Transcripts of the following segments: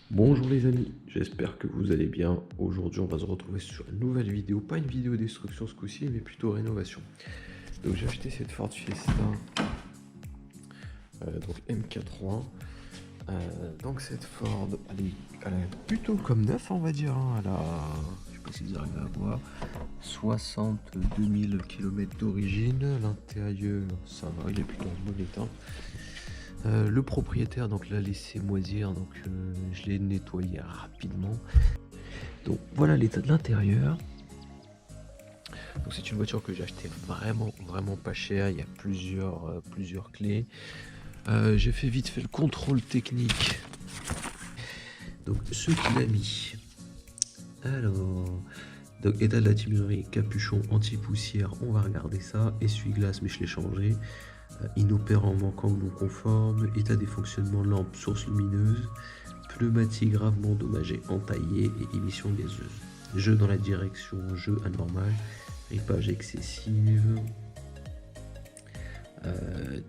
Bonjour les amis, j'espère que vous allez bien. Aujourd'hui on va se retrouver sur une nouvelle vidéo, pas une vidéo destruction ce coup-ci, mais plutôt rénovation. Donc j'ai acheté cette Ford Fiesta, donc MK3. Donc cette Ford, elle est plutôt comme neuf on va dire, hein. Elle a, je sais pas si vous arrivez à voir, 62 000 km d'origine. L'intérieur ça va, il est plutôt en bon état. Le propriétaire donc l'a laissé moisir, donc je l'ai nettoyé rapidement. Donc voilà l'état de l'intérieur. Donc c'est une voiture que j'ai achetée vraiment pas cher. Il y a plusieurs clés. J'ai fait vite fait le contrôle technique. Donc ce qu'il a mis. Alors, donc état de la timiderie, capuchon anti-poussière, on va regarder ça. Essuie-glace, mais je l'ai changé. Inopérant, manquant ou non conforme. État des fonctionnements lampe, source lumineuse. Pneumatique gravement endommagée, entaillée et émission gazeuse. Jeu dans la direction, jeu anormal. Ripage excessive.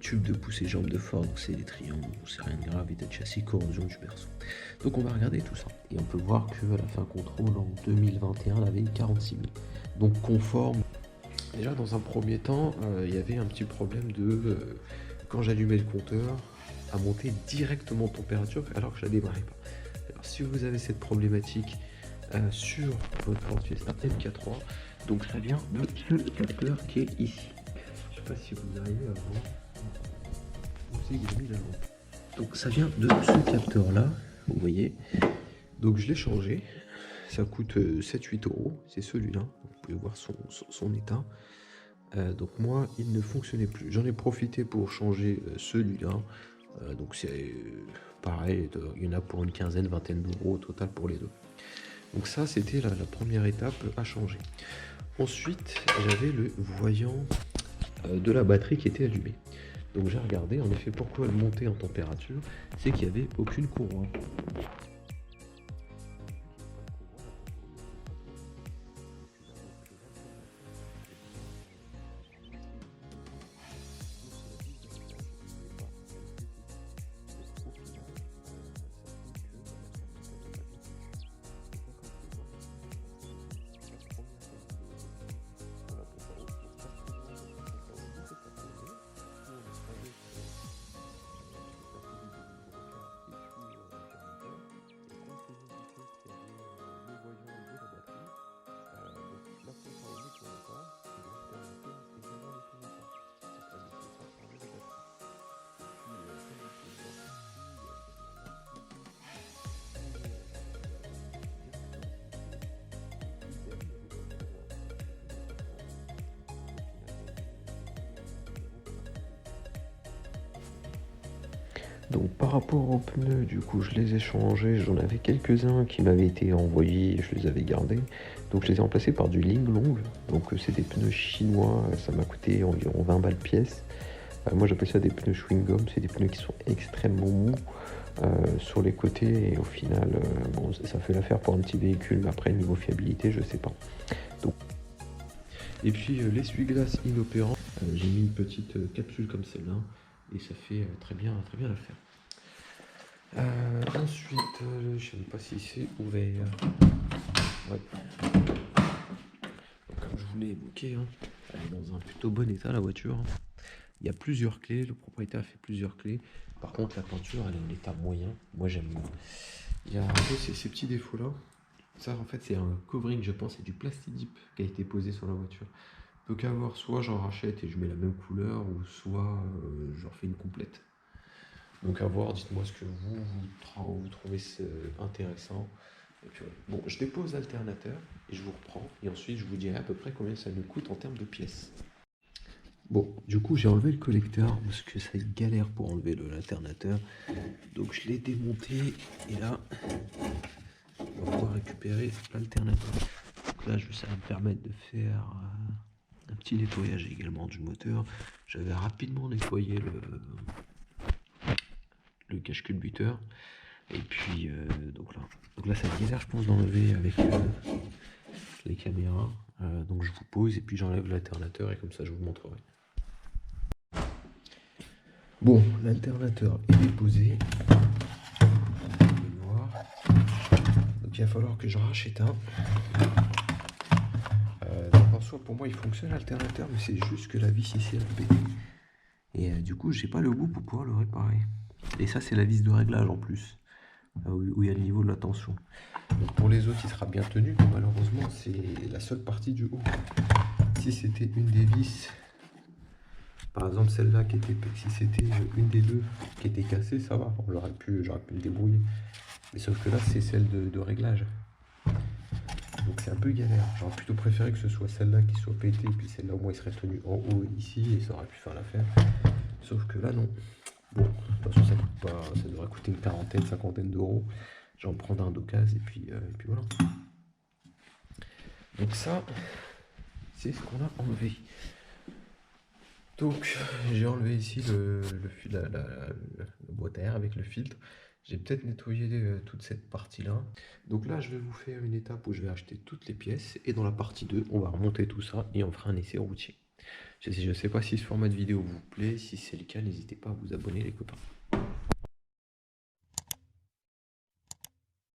Tube de poussée, jambe de Ford, c'est des triangles, c'est rien de grave, état de châssis, corrosion du berceau. Donc on va regarder tout ça. Et on peut voir qu'elle a fait un contrôle en 2021, elle avait 46 000. Donc conforme. Déjà dans un premier temps, il y avait un petit problème de quand j'allumais le compteur, à monter directement température alors que je la démarrais pas. Alors si vous avez cette problématique sur votre Ford Fiesta MK3, donc ça vient de ce capteur qui est ici. Je sais pas si vous arrivez à voir. Donc ça vient de ce capteur là, vous voyez. Donc je l'ai changé. Ça coûte 7-8 euros. C'est celui-là. Vous pouvez voir son état. Donc moi, il ne fonctionnait plus. J'en ai profité pour changer celui-là. Donc c'est pareil, il y en a pour une quinzaine, vingtaine d'euros au total pour les deux. Donc ça, c'était la première étape à changer. Ensuite, j'avais le voyant de la batterie qui était allumé. Donc j'ai regardé, en effet, pourquoi elle montait en température, c'est qu'il n'y avait aucune courroie. Donc par rapport aux pneus, du coup je les ai changés, j'en avais quelques-uns qui m'avaient été envoyés, je les avais gardés. Donc je les ai remplacés par du Linglong, donc c'est des pneus chinois, ça m'a coûté environ 20 balles pièce. Moi j'appelle ça des pneus chewing-gum, c'est des pneus qui sont extrêmement mous sur les côtés et au final, bon, ça fait l'affaire pour un petit véhicule, mais après niveau fiabilité je sais pas. Donc... Et puis l'essuie-glace inopérant, j'ai mis une petite capsule comme celle-là et ça fait très bien l'affaire. Ensuite, je ne sais pas si c'est ouvert. Ouais. Donc, comme je vous l'ai évoqué, hein, elle est dans un plutôt bon état la voiture. Il y a plusieurs clés, le propriétaire a fait plusieurs clés. Par contre, la peinture, elle est en état moyen. Moi, j'aime bien. Il y a un peu ces petits défauts-là. Ça, en fait, c'est un covering, je pense, c'est du Plastidip qui a été posé sur la voiture. Peut qu'avoir, soit j'en rachète et je mets la même couleur, ou soit j'en fais une complète. Donc à voir, dites-moi ce que vous trouvez intéressant. Et puis, voilà. Bon, je dépose l'alternateur et je vous reprends. Et ensuite, je vous dirai à peu près combien ça nous coûte en termes de pièces. Bon, du coup, j'ai enlevé le collecteur parce que ça galère pour enlever l'alternateur. Donc je l'ai démonté et là, on va pouvoir récupérer l'alternateur. Donc là, ça va me permettre de faire un petit nettoyage également du moteur. J'avais rapidement nettoyé le cache-culbuteur. Et puis, donc là, ça galère, je pense, d'enlever avec les caméras. Donc je vous pose et puis j'enlève l'alternateur et comme ça, je vous montrerai. Bon, l'alternateur est déposé. Vous pouvez voir. il va falloir que j'en rachète un. Donc en soi, pour moi, il fonctionne l'alternateur, mais c'est juste que la vis ici, elle a pété. Et du coup, j'ai pas le bout pour pouvoir le réparer. Et ça, c'est la vis de réglage en plus, où il y a le niveau de la tension. Donc pour les autres, il sera bien tenu, mais malheureusement, c'est la seule partie du haut. Si c'était une des vis, par exemple celle-là qui était, si c'était une des deux qui était cassée, ça va, j'aurais pu me débrouiller. Mais sauf que là, c'est celle de réglage. Donc c'est un peu galère. J'aurais plutôt préféré que ce soit celle-là qui soit pétée, puis celle-là au moins il serait tenu en haut ici, et ça aurait pu faire l'affaire. Sauf que là, non. Bon, de toute façon, ça coûte pas, ça devrait coûter une quarantaine, cinquantaine d'euros. J'en prendrai un d'occasion, et puis voilà. Donc ça, c'est ce qu'on a enlevé. Donc j'ai enlevé ici le boîte à air avec le filtre. J'ai peut-être nettoyé toute cette partie-là. Donc là, je vais vous faire une étape où je vais acheter toutes les pièces. Et dans la partie 2, on va remonter tout ça et on fera un essai routier. Je ne sais pas si ce format de vidéo vous plaît. Si c'est le cas, n'hésitez pas à vous abonner les copains.